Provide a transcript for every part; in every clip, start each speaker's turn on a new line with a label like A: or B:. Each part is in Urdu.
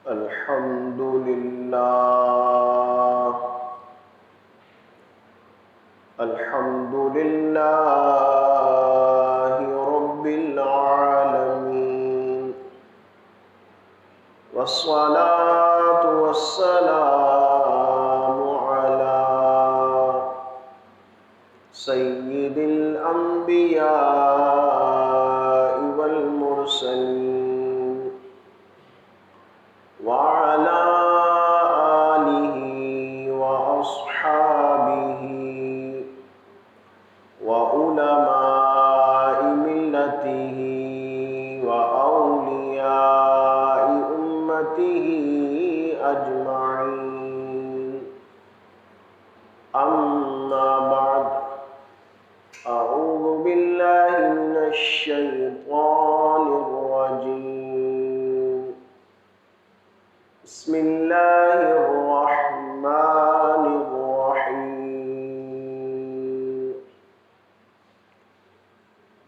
A: الحمد لله الحمد لله رب العالمين، والصلاة والسلام على سيد الأنبياء والمرسلين، وعلى آله وأصحابه وعلماء ملته وأولياء أمته أجمعين. أما بعد، أعوذ بالله من الشيطان الرجيم. بسم الله الرحمن الرحيم.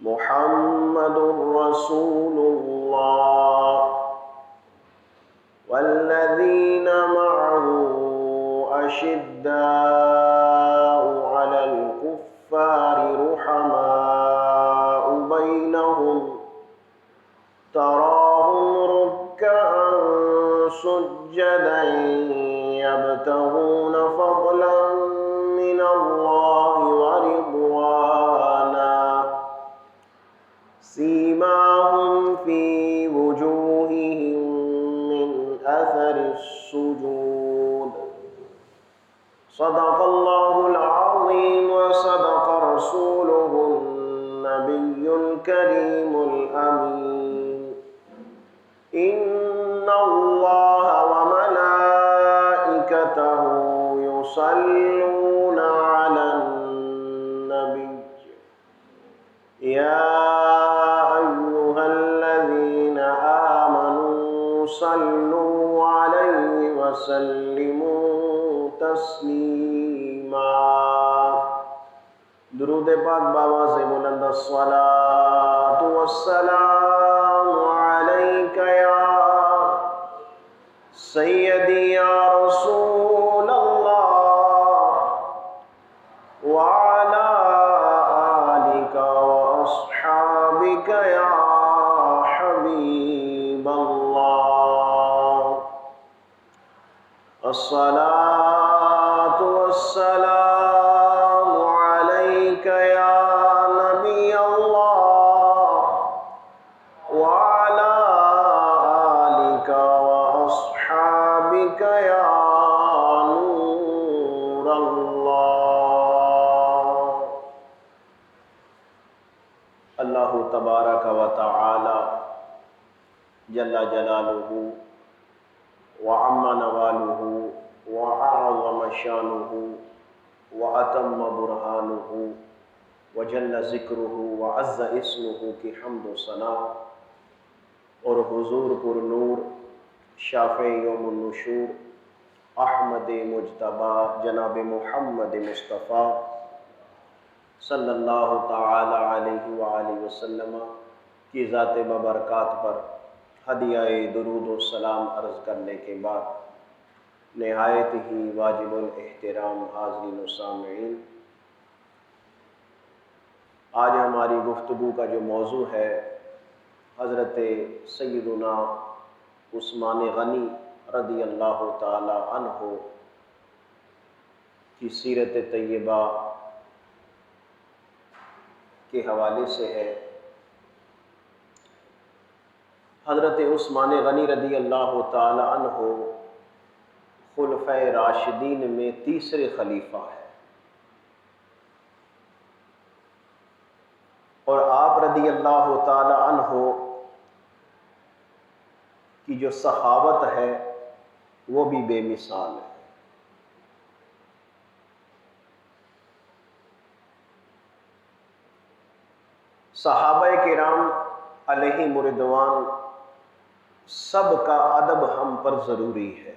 A: محمد رسول الله والذين معه أشداء على الكفار رحماء بينهم، تراهم ركعا سجدا يبتغون فضلا من الله ورضوانا، سيماهم في وجوههم من أثر السجود. صدق الله العظيم وصدق رسوله النبي الكريم الأمين. إن الله وملائكته يصلون على النبي، يا أيها الذين آمنوا صلوا عليه وسلموا تسلیما. درود پاک بآواز بلند. الصلاۃ والسلام علیک یا سیدی یا رسول اللہ، وعلی آلک واصحابک یا حبیب اللہ. الصلاۃ والسلام علیک یا نبی اللہ، وعلی آلک واصحابک یا نور اللہ. اللہ تبارک و تعالی جل جلالہ وعم نوالہ وأعظم شانہ وأتم برہانہ وجل ذکرہ وعز اسمہ کی حمد و ثنا، اور حضور پر نور شافع یوم النشور احمد مجتبی جناب محمد مصطفیٰ صلی اللہ تعالی علیہ وآلہ وسلم کی ذات ببرکات پر ہدیہ درود و سلام عرض کرنے کے بعد، نہایت ہی واجب الاحترام حاضرین و سامعین، آج ہماری گفتگو کا جو موضوع ہے حضرت سیدنا عثمان غنی رضی اللہ تعالی عنہ کی سیرت طیبہ کے حوالے سے ہے. حضرت عثمان غنی رضی اللہ تعالی عنہ خلفۂ راشدین میں تیسرے خلیفہ ہے، اور آپ رضی اللہ تعالی عنہ کی جو سخاوت ہے وہ بھی بے مثال ہے. صحابہ کرام علیہم رضوان سب کا ادب ہم پر ضروری ہے.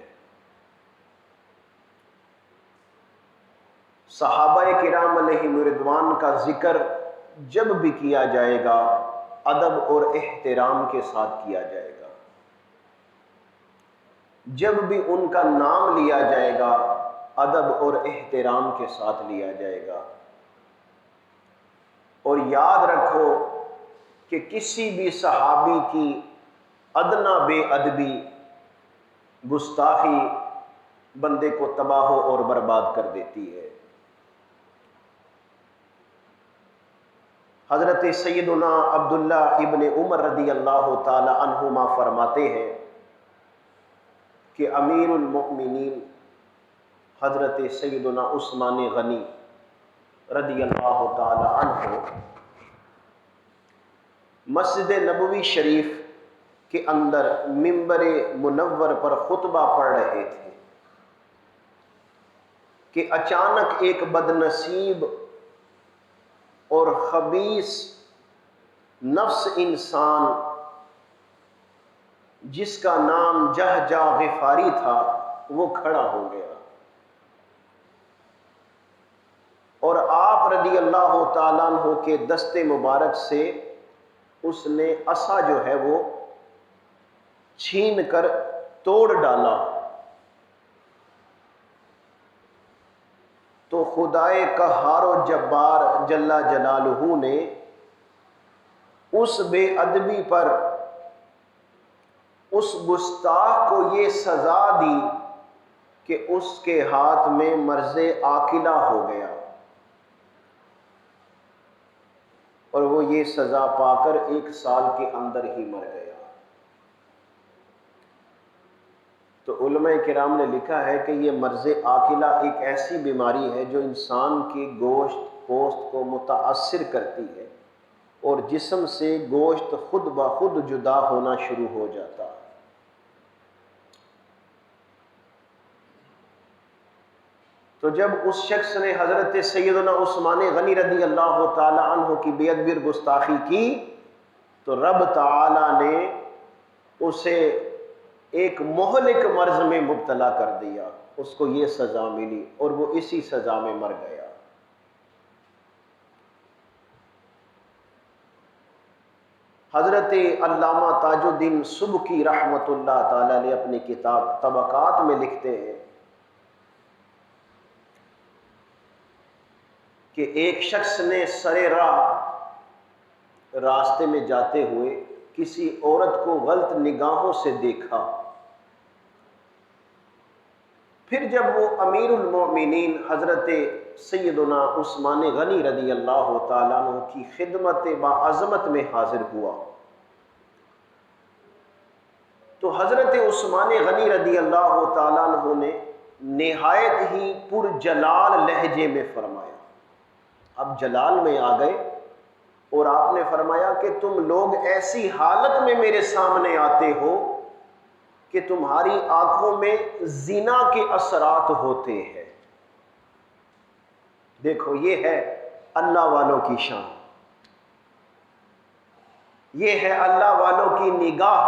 A: صحابہ کرام علیہم رضوان کا ذکر جب بھی کیا جائے گا ادب اور احترام کے ساتھ کیا جائے گا. جب بھی ان کا نام لیا جائے گا ادب اور احترام کے ساتھ لیا جائے گا۔ اور یاد رکھو کہ کسی بھی صحابی کی ادنا بے ادبی، گستاخی بندے کو تباہ اور برباد کر دیتی ہے۔ حضرت سیدنا عبداللہ ابن عمر رضی اللہ تعالی عنہما فرماتے ہیں کہ امیر المؤمنین حضرت سیدنا عثمان غنی رضی اللہ تعالی عنہ مسجد نبوی شریف کے اندر منبر منور پر خطبہ پڑھ رہے تھے کہ اچانک ایک بدنصیب اور خبیث نفس انسان جس کا نام جہجہ غفاری تھا وہ کھڑا ہو گیا، اور آپ رضی اللہ تعالیٰ عنہ کے دست مبارک سے اس نے عصا جو ہے وہ چھین کر توڑ ڈالا۔ تو خدائے قہار و جبار جل جلالہ نے اس بے ادبی پر، اس گستاخ کو یہ سزا دی کہ اس کے ہاتھ میں مرض عاقلہ ہو گیا، اور وہ یہ سزا پا کر 1 سال کے اندر ہی مر گیا۔ تو علماء کرام نے لکھا ہے کہ یہ مرض عاقلہ ایک ایسی بیماری ہے جو انسان کی گوشت پوست کو متاثر کرتی ہے، اور جسم سے گوشت خود بخود جدا ہونا شروع ہو جاتا ہے۔ تو جب اس شخص نے حضرت سیدنا عثمان غنی رضی اللہ تعالی عنہ کی بے ادبی اور گستاخی کی تو رب تعالی نے اسے ایک مہلک مرض میں مبتلا کر دیا، اس کو یہ سزا ملی اور وہ اسی سزا میں مر گیا۔ حضرت علامہ تاج الدین سبکی رحمۃ اللہ تعالی علیہ اپنی کتاب طبقات میں لکھتے ہیں کہ ایک شخص نے سرے راہ راستے میں جاتے ہوئے کسی عورت کو غلط نگاہوں سے دیکھا۔ پھر جب وہ امیر المؤمنین حضرت سیدنا عثمان غنی رضی اللہ تعالیٰ عنہ کی خدمت باعظمت میں حاضر ہوا تو حضرت عثمان غنی رضی اللہ تعالیٰ عنہ نے نہایت ہی پرجلال لہجے میں فرمایا، اب جلال میں آ گئے، اور آپ نے فرمایا کہ تم لوگ ایسی حالت میں میرے سامنے آتے ہو کہ تمہاری آنکھوں میں زنا کے اثرات ہوتے ہیں۔ دیکھو یہ ہے اللہ والوں کی شان، یہ ہے اللہ والوں کی نگاہ۔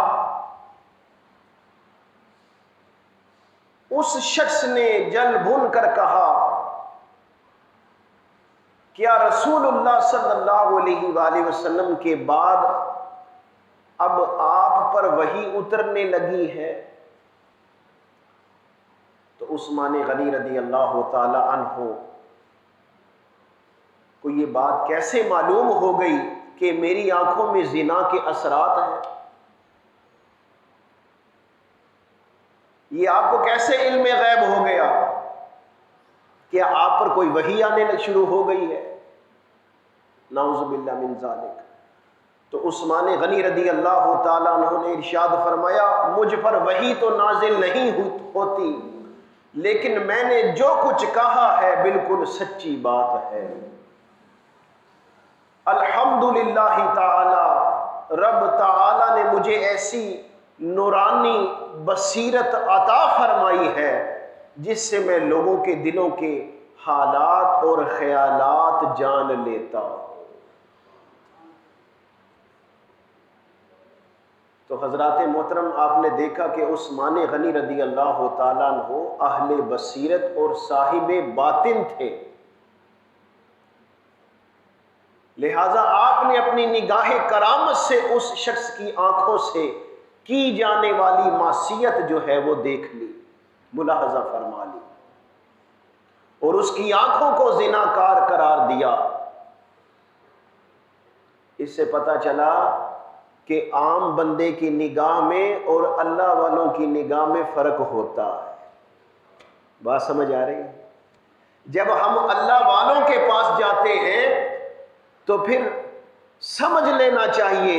A: اس شخص نے جل بھن کر کہا، کیا رسول اللہ صلی اللہ علیہ وآلہ وسلم کے بعد اب آپ پر وحی اترنے لگی ہے؟ تو عثمان غنی رضی اللہ تعالی عنہ کو یہ بات کیسے معلوم ہو گئی کہ میری آنکھوں میں زنا کے اثرات ہیں؟ یہ آپ کو کیسے علم غیب ہو گیا؟ کیا آپ پر کوئی وحی آنے شروع ہو گئی ہے؟ نعوذ باللہ من ذالک۔ تو عثمان غنی رضی اللہ تعالیٰ عنہ نے ارشاد فرمایا، مجھ پر وحی تو نازل نہیں ہوتی، لیکن میں نے جو کچھ کہا ہے بالکل سچی بات ہے۔ الحمدللہ تعالی، رب تعالی نے مجھے ایسی نورانی بصیرت عطا فرمائی ہے جس سے میں لوگوں کے دلوں کے حالات اور خیالات جان لیتا ہوں۔ تو حضرات محترم، آپ نے دیکھا کہ عثمان غنی رضی اللہ تعالیٰ عنہ اہل بصیرت اور صاحب باطن تھے، لہذا آپ نے اپنی نگاہ کرامت سے اس شخص کی آنکھوں سے کی جانے والی معصیت جو ہے وہ دیکھ لی، ملاحظہ فرما لی، اور اس کی آنکھوں کو زناکار قرار دیا۔ اس سے پتہ چلا کہ عام بندے کی نگاہ میں اور اللہ والوں کی نگاہ میں فرق ہوتا ہے۔ بات سمجھ آ رہی ہے؟ جب ہم اللہ والوں کے پاس جاتے ہیں تو پھر سمجھ لینا چاہیے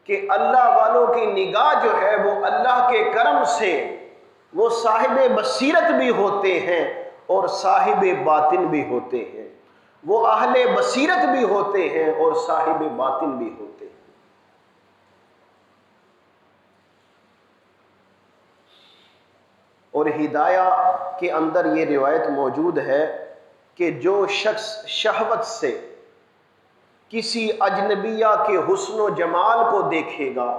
A: کہ اللہ والوں کی نگاہ جو ہے وہ اللہ کے کرم سے وہ صاحب بصیرت بھی ہوتے ہیں اور صاحب باطن بھی ہوتے ہیں، وہ اہل بصیرت بھی ہوتے ہیں اور صاحب باطن بھی ہوتے ہیں۔ اور ہدایہ کے اندر یہ روایت موجود ہے کہ جو شخص شہوت سے کسی اجنبیہ کے حسن و جمال کو دیکھے گا،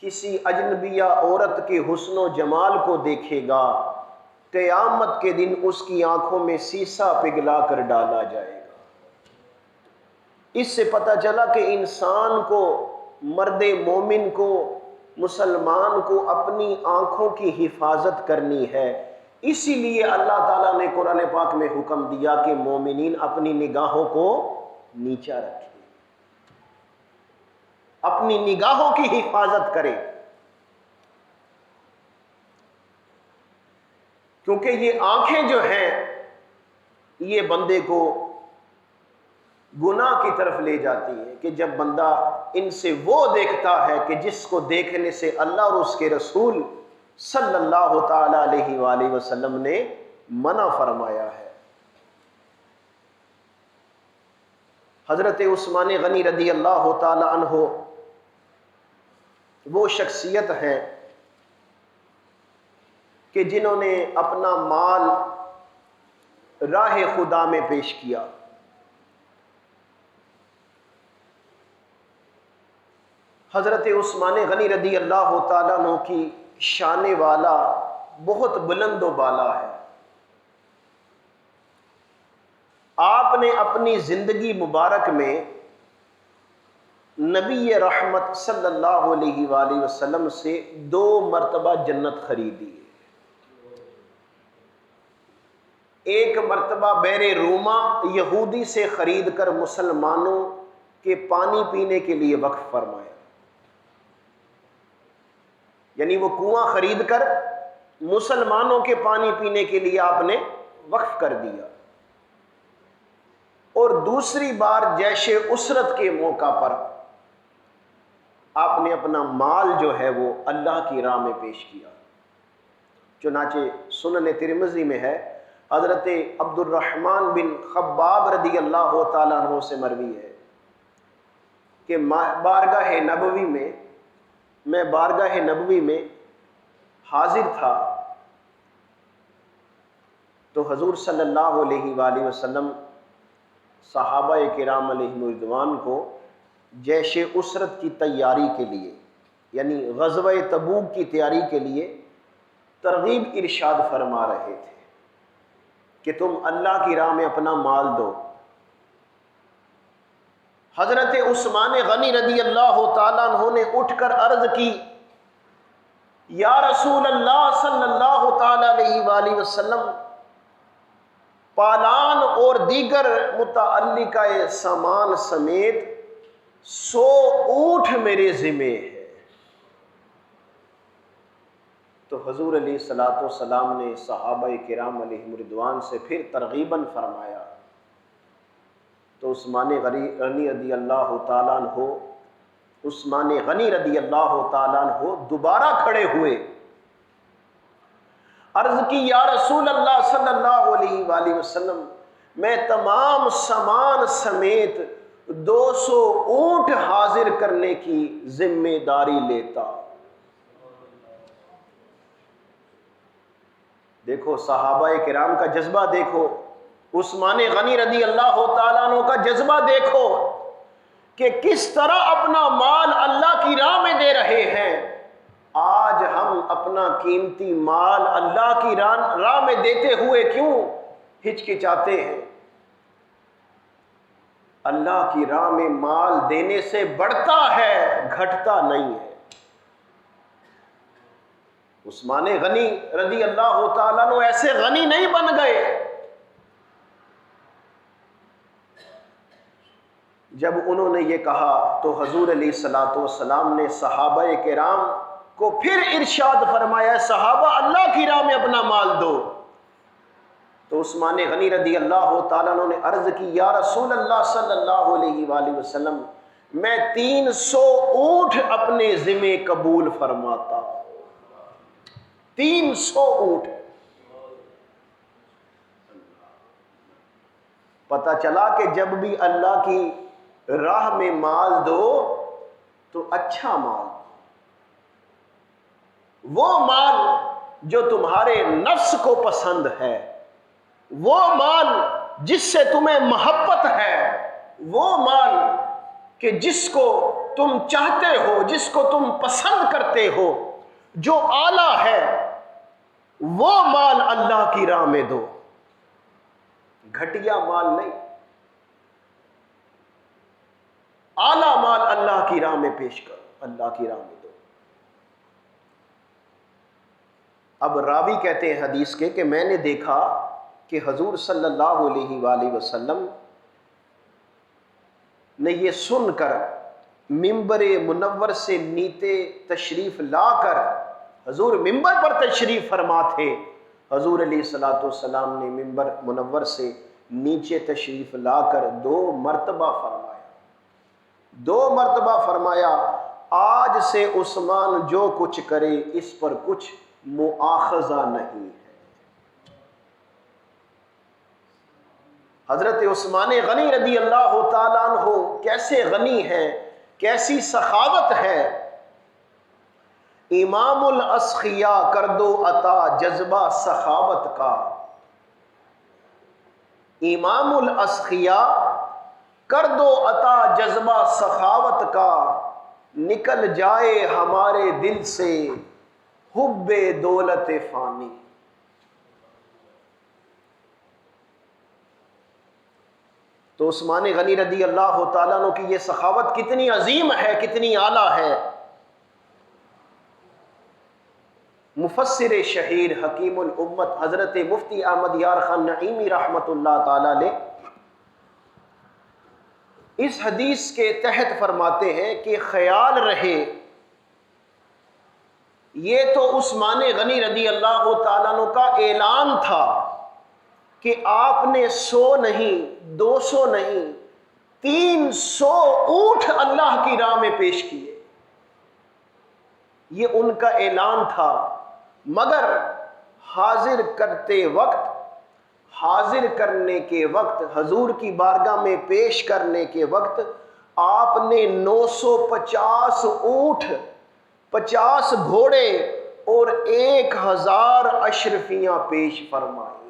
A: کسی اجنبیہ عورت کے حسن و جمال کو دیکھے گا، قیامت کے دن اس کی آنکھوں میں سیسا پگھلا کر ڈالا جائے گا۔ اس سے پتہ چلا کہ انسان کو، مرد مومن کو، مسلمان کو اپنی آنکھوں کی حفاظت کرنی ہے۔ اسی لیے اللہ تعالیٰ نے قرآن پاک میں حکم دیا کہ مومنین اپنی نگاہوں کو نیچا رکھیں، اپنی نگاہوں کی حفاظت کریں، کیونکہ یہ آنکھیں جو ہیں یہ بندے کو گناہ کی طرف لے جاتی ہے، کہ جب بندہ ان سے وہ دیکھتا ہے کہ جس کو دیکھنے سے اللہ اور اس کے رسول صلی اللہ تعالی علیہ وآلہ وسلم نے منع فرمایا ہے۔ حضرت عثمان غنی رضی اللہ تعالی عنہ وہ شخصیت ہیں کہ جنہوں نے اپنا مال راہ خدا میں پیش کیا۔ حضرت عثمان غنی رضی اللہ تعالیٰ عنہ کی شان والا بہت بلند و بالا ہے۔ آپ نے اپنی زندگی مبارک میں نبی رحمت صلی اللہ علیہ وآلہ وسلم سے 2 مرتبہ جنت خریدی ہے۔ ایک مرتبہ بیر روما یہودی سے خرید کر مسلمانوں کے پانی پینے کے لیے وقف فرمایا، یعنی وہ کنواں خرید کر مسلمانوں کے پانی پینے کے لیے آپ نے وقف کر دیا۔ اور دوسری بار جیش اسرت کے موقع پر آپ نے اپنا مال جو ہے وہ اللہ کی راہ میں پیش کیا۔ چنانچہ سنن ترمذی میں ہے، حضرت عبد الرحمن بن خباب رضی اللہ تعالیٰ عنہ سے مروی ہے کہ میں بارگاہ نبوی میں حاضر تھا تو حضور صلی اللہ علیہ وآلہ وسلم صحابہ کرام علیہم رضوان کو جیش اسرت کی تیاری کے لیے، یعنی غزوہ تبوک کی تیاری کے لیے ترغیب ارشاد فرما رہے تھے کہ تم اللہ کی راہ میں اپنا مال دو۔ حضرت عثمان غنی رضی اللہ تعالیٰ عنہ نے اٹھ کر عرض کی، یا رسول اللہ صلی اللہ تعالیٰ علیہ وآلہ وسلم، پالان اور دیگر متعلقہ سامان سمیت 100 اونٹ میرے ذمہ ہے۔ تو حضور علیہ الصلوۃ والسلام نے صحابہ کرام علیہم رضوان سے پھر ترغیباً فرمایا، تو عثمان غنی رضی اللہ تعالیٰ عنہ دوبارہ کھڑے ہوئے، عرض کی، یا رسول اللہ صلی اللہ علیہ وآلہ وسلم، میں تمام سامان سمیت 200 اونٹ حاضر کرنے کی ذمہ داری لیتا۔ دیکھو صحابہ کرام کا جذبہ، دیکھو عثمان غنی رضی اللہ تعالیٰ عنہ کا جذبہ، دیکھو کہ کس طرح اپنا مال اللہ کی راہ میں دے رہے ہیں۔ آج ہم اپنا قیمتی مال اللہ کی راہ میں دیتے ہوئے کیوں ہچکچاتے ہیں؟ اللہ کی راہ میں مال دینے سے بڑھتا ہے، گھٹتا نہیں ہے۔ عثمان غنی رضی اللہ تعالیٰ عنہ ایسے غنی نہیں بن گئے۔ جب انہوں نے یہ کہا تو حضور علیہ الصلوۃ والسلام نے صحابہ کرام کو پھر ارشاد فرمایا، صحابہ اللہ کی راہ میں اپنا مال دو۔ تو عثمان غنی رضی اللہ تعالیٰ عنہ نے عرض کی، یا رسول اللہ صلی اللہ علیہ وآلہ وسلم، میں 300 اونٹ اپنے ذمے قبول فرماتا ہوں۔ 300 اونٹ۔ پتہ چلا کہ جب بھی اللہ کی راہ میں مال دو تو اچھا مال، وہ مال جو تمہارے نفس کو پسند ہے، وہ مال جس سے تمہیں محبت ہے، وہ مال کہ جس کو تم چاہتے ہو، جس کو تم پسند کرتے ہو، جو اعلیٰ ہے، وہ مال اللہ کی راہ میں دو، گھٹیا مال نہیں، اعلیٰ مال اللہ کی راہ میں پیش کرو، اللہ کی راہ میں دو۔ اب راوی کہتے ہیں حدیث کے کہ میں نے دیکھا کہ حضور صلی اللہ علیہ وآلہ وسلم نے یہ سن کر ممبر منور سے نیچے تشریف لا کر، حضور ممبر پر تشریف فرما تھے، حضور علیہ الصلوۃ والسلام نے ممبر منور سے نیچے تشریف لا کر 2 مرتبہ فرمایا، 2 مرتبہ فرمایا، آج سے عثمان جو کچھ کرے اس پر کچھ مؤاخذہ نہیں ہے۔ حضرت عثمان غنی رضی اللہ تعالیٰ عنہ کیسے غنی ہیں، کیسی سخاوت ہے۔ امام الاسخیاء کردو عطا جذبہ سخاوت کا، امام الاسخیاء کردو عطا جذبہ سخاوت کا، نکل جائے ہمارے دل سے حب دولت فانی۔ تو عثمان غنی رضی اللہ تعالیٰ عنہ کی یہ سخاوت کتنی عظیم ہے، کتنی اعلیٰ ہے۔ مفسر شہیر حکیم الامت حضرت مفتی احمد یار خان نعیمی رحمت اللہ تعالیٰ علیہ اس حدیث کے تحت فرماتے ہیں کہ خیال رہے، یہ تو عثمان غنی رضی اللہ تعالیٰ عنہ کا اعلان تھا کہ آپ نے 100 نہیں، 200 نہیں، 300 اونٹ اللہ کی راہ میں پیش کیے، یہ ان کا اعلان تھا۔ مگر حاضر کرتے وقت، حاضر کرنے کے وقت، حضور کی بارگاہ میں پیش کرنے کے وقت آپ نے 950 اونٹ، 50 گھوڑے اور 1000 اشرفیاں پیش فرمائی،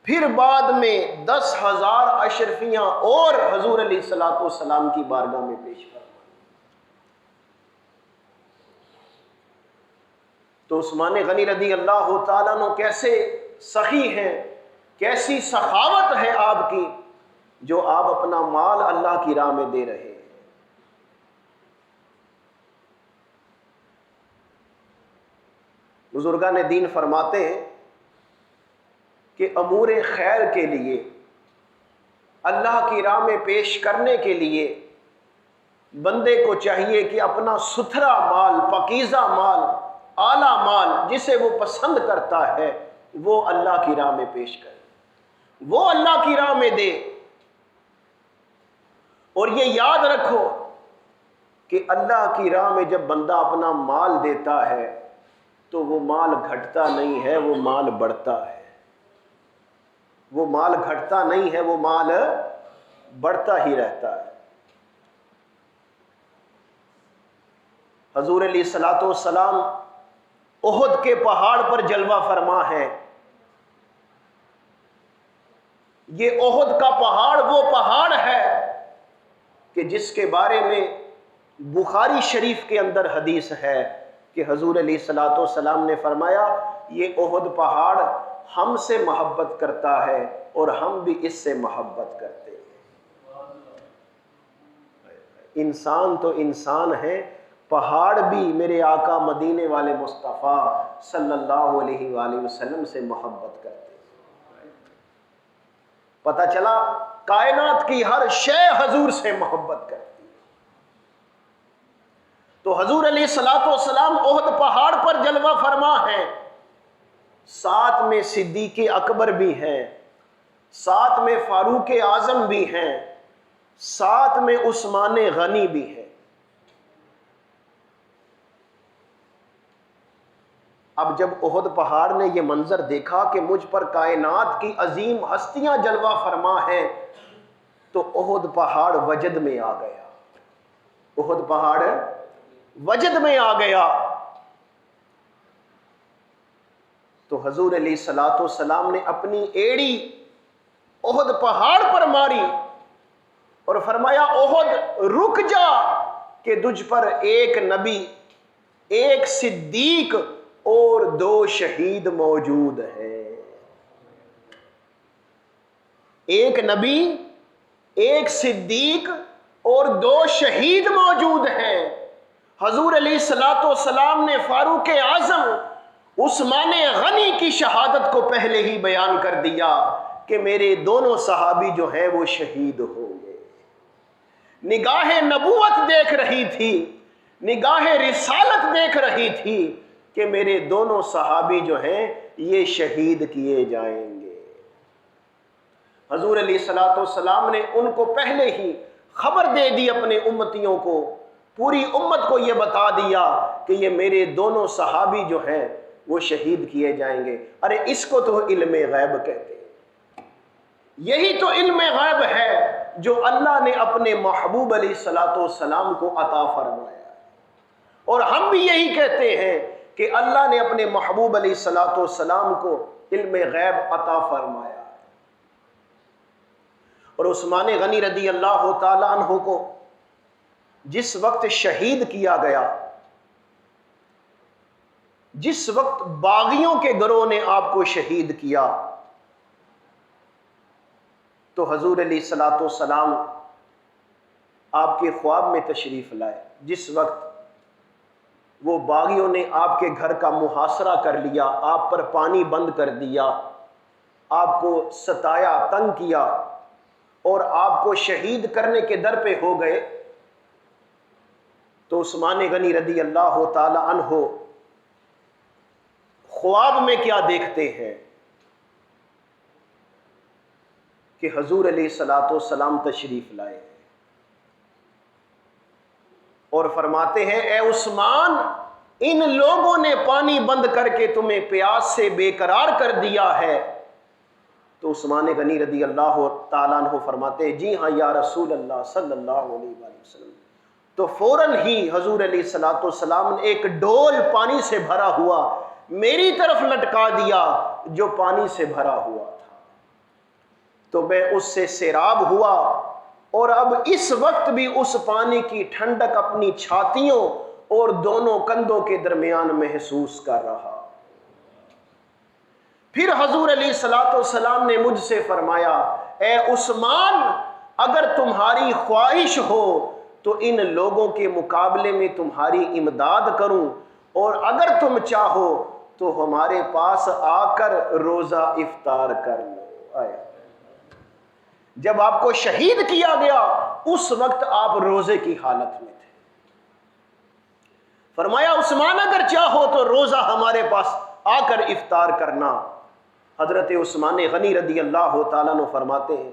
A: پھر بعد میں 10,000 اشرفیاں اور حضور علیہ الصلوۃ والسلام کی بارگاہ میں پیش فرمائی۔ تو عثمان غنی رضی اللہ تعالیٰ عنہ کیسے سخی ہیں، کیسی سخاوت ہے آپ کی، جو آپ اپنا مال اللہ کی راہ میں دے رہے ہیں۔ بزرگان دین فرماتے ہیں کہ امور خیر کے لیے، اللہ کی راہ میں پیش کرنے کے لیے بندے کو چاہیے کہ اپنا ستھرا مال، پاکیزہ مال، اعلیٰ مال جسے وہ پسند کرتا ہے وہ اللہ کی راہ میں پیش کرے، وہ اللہ کی راہ میں دے۔ اور یہ یاد رکھو کہ اللہ کی راہ میں جب بندہ اپنا مال دیتا ہے تو وہ مال گھٹتا نہیں ہے، وہ مال بڑھتا ہے، وہ مال گھٹتا نہیں ہے، وہ مال بڑھتا ہی رہتا ہے۔ حضور علیہ الصلوۃ والسلام احد کے پہاڑ پر جلوہ فرما ہے۔ یہ احد کا پہاڑ وہ پہاڑ ہے کہ جس کے بارے میں بخاری شریف کے اندر حدیث ہے کہ حضور علیہ الصلوۃ والسلام نے فرمایا یہ احد پہاڑ ہم سے محبت کرتا ہے اور ہم بھی اس سے محبت کرتے ہیں۔ انسان تو انسان ہے، پہاڑ بھی میرے آقا مدینے والے مصطفیٰ صلی اللہ علیہ وآلہ وسلم سے محبت کرتے ہیں۔ پتہ چلا کائنات کی ہر شے حضور سے محبت کرتی ہے۔ تو حضور علیہ الصلوۃ والسلام احد پہاڑ پر جلوہ فرما ہیں، ساتھ میں صدیق اکبر بھی ہیں، ساتھ میں فاروق اعظم بھی ہیں، ساتھ میں عثمان غنی بھی ہیں۔ اب جب احد پہاڑ نے یہ منظر دیکھا کہ مجھ پر کائنات کی عظیم ہستیاں جلوہ فرما ہیں، تو احد پہاڑ وجد میں آ گیا، احد پہاڑ وجد میں آ گیا۔ تو حضور علیہ الصلوۃ والسلام نے اپنی ایڑی احد پہاڑ پر ماری اور فرمایا احد رک جا کہ تجھ پر ایک نبی، ایک صدیق اور 2 شہید موجود ہیں۔ ایک نبی، ایک صدیق اور 2 شہید موجود ہیں۔ حضور علیہ الصلوۃ والسلام نے فاروق اعظم عثمان غنی کی شہادت کو پہلے ہی بیان کر دیا کہ میرے دونوں صحابی جو ہیں وہ شہید ہوں گے۔ نگاہ نبوت دیکھ رہی تھی، نگاہ رسالت دیکھ رہی تھی کہ میرے دونوں صحابی جو ہیں یہ شہید کیے جائیں گے۔ حضور علیہ الصلوۃ والسلام نے ان کو پہلے ہی خبر دے دی، اپنے امتیوں کو، پوری امت کو یہ بتا دیا کہ یہ میرے دونوں صحابی جو ہیں وہ شہید کیے جائیں گے۔ ارے اس کو تو علم غیب کہتے ہیں۔ یہی تو علم غیب ہے جو اللہ نے اپنے محبوب علیہ الصلوۃ والسلام کو عطا فرمایا ہے، اور ہم بھی یہی کہتے ہیں کہ اللہ نے اپنے محبوب علیہ الصلوۃ والسلام کو علم غیب عطا فرمایا ہے۔ اور عثمان غنی رضی اللہ تعالی عنہ کو جس وقت شہید کیا گیا، جس وقت باغیوں کے گروہ نے آپ کو شہید کیا، تو حضور علیہ الصلوۃ والسلام آپ کے خواب میں تشریف لائے۔ جس وقت وہ باغیوں نے آپ کے گھر کا محاصرہ کر لیا، آپ پر پانی بند کر دیا، آپ کو ستایا، تنگ کیا، اور آپ کو شہید کرنے کے در پہ ہو گئے، تو عثمان غنی رضی اللہ تعالی عنہ خواب میں کیا دیکھتے ہیں کہ حضور علیہ الصلوۃ والسلام تشریف لائے اور فرماتے ہیں اے عثمان، ان لوگوں نے پانی بند کر کے تمہیں پیاس سے بے قرار کر دیا ہے۔ تو عثمان غنی رضی اللہ تعالیٰ عنہ فرماتے ہیں جی ہاں یا رسول اللہ صلی اللہ علیہ وآلہ وسلم۔ تو فوراً ہی حضور علیہ الصلوۃ والسلام نے ایک ڈول پانی سے بھرا ہوا میری طرف لٹکا دیا جو پانی سے بھرا ہوا تھا، تو میں اس سے سیراب ہوا، اور اب اس وقت بھی اس پانی کی ٹھنڈک اپنی چھاتیوں اور دونوں کندھوں کے درمیان محسوس کر رہا۔ پھر حضور علیہ الصلوۃ والسلام نے مجھ سے فرمایا اے عثمان، اگر تمہاری خواہش ہو تو ان لوگوں کے مقابلے میں تمہاری امداد کروں، اور اگر تم چاہو تو ہمارے پاس آ کر روزہ افطار کر لو۔ آیا جب آپ کو شہید کیا گیا اس وقت آپ روزے کی حالت میں تھے۔ فرمایا عثمان اگر چاہو تو روزہ ہمارے پاس آ کر افطار کرنا۔ حضرت عثمان غنی رضی اللہ تعالیٰ عنہ فرماتے ہیں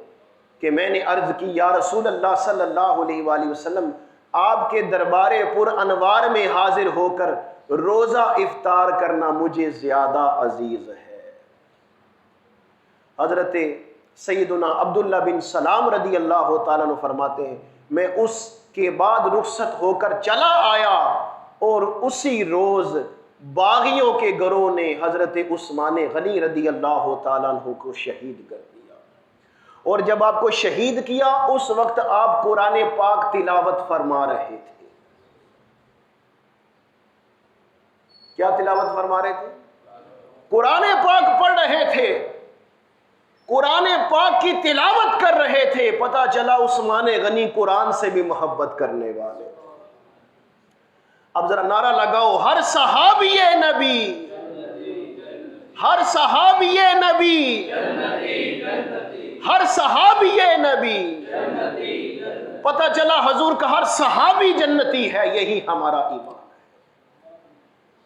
A: کہ میں نے عرض کی یا رسول اللہ صلی اللہ علیہ وآلہ وسلم، آپ کے دربار پر انوار میں حاضر ہو کر روزہ افطار کرنا مجھے زیادہ عزیز ہے۔ حضرت سیدنا عبداللہ بن سلام رضی اللہ تعالیٰ عنہ فرماتے ہیں میں اس کے بعد رخصت ہو کر چلا آیا، اور اسی روز باغیوں کے گروہ نے حضرت عثمان غنی رضی اللہ تعالیٰ عنہ کو شہید کر دیا۔ اور جب آپ کو شہید کیا اس وقت آپ قرآن پاک تلاوت فرما رہے تھے۔ کیا تلاوت فرما رہے تھے؟ قرآن پاک پڑھ رہے تھے، قرآن پاک کی تلاوت کر رہے تھے۔ پتہ چلا عثمان غنی قرآن سے بھی محبت کرنے والے۔ اب ذرا نعرہ لگاؤ، ہر صحابی نبی، ہر صحابی نبی، ہر صحابی نبی، پتہ چلا حضور کا ہر صحابی جنتی ہے، یہی ہمارا ایمان ہے۔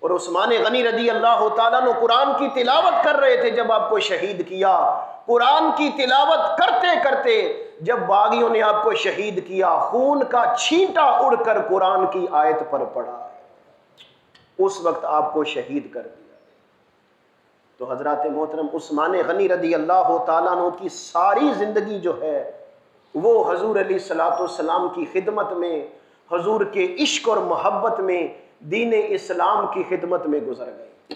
A: اور عثمان غنی رضی اللہ تعالیٰ عنہ قرآن کی تلاوت کر رہے تھے جب آپ کو شہید کیا، قرآن کی تلاوت کرتے کرتے جب باغیوں نے آپ کو شہید کیا، خون کا چھینٹا اڑ کر قرآن کی آیت پر پڑا، اس وقت آپ کو شہید کر دیا۔ تو حضرات محترم، عثمان غنی رضی اللہ تعالیٰ عنہ کی ساری زندگی جو ہے وہ حضور علیہ الصلوۃ والسلام کی خدمت میں، حضور کے عشق اور محبت میں، دین اسلام کی خدمت میں گزر گئی،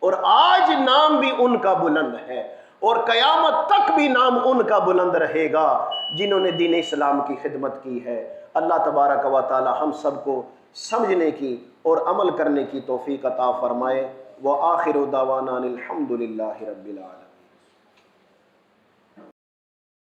A: اور آج نام بھی ان کا بلند ہے، اور قیامت تک بھی نام ان کا بلند رہے گا جنہوں نے دین اسلام کی خدمت کی ہے۔ اللہ تبارک و تعالی ہم سب کو سمجھنے کی اور عمل کرنے کی توفیق عطا فرمائے۔ وآخر دعوانا الحمد للہ رب العالمین۔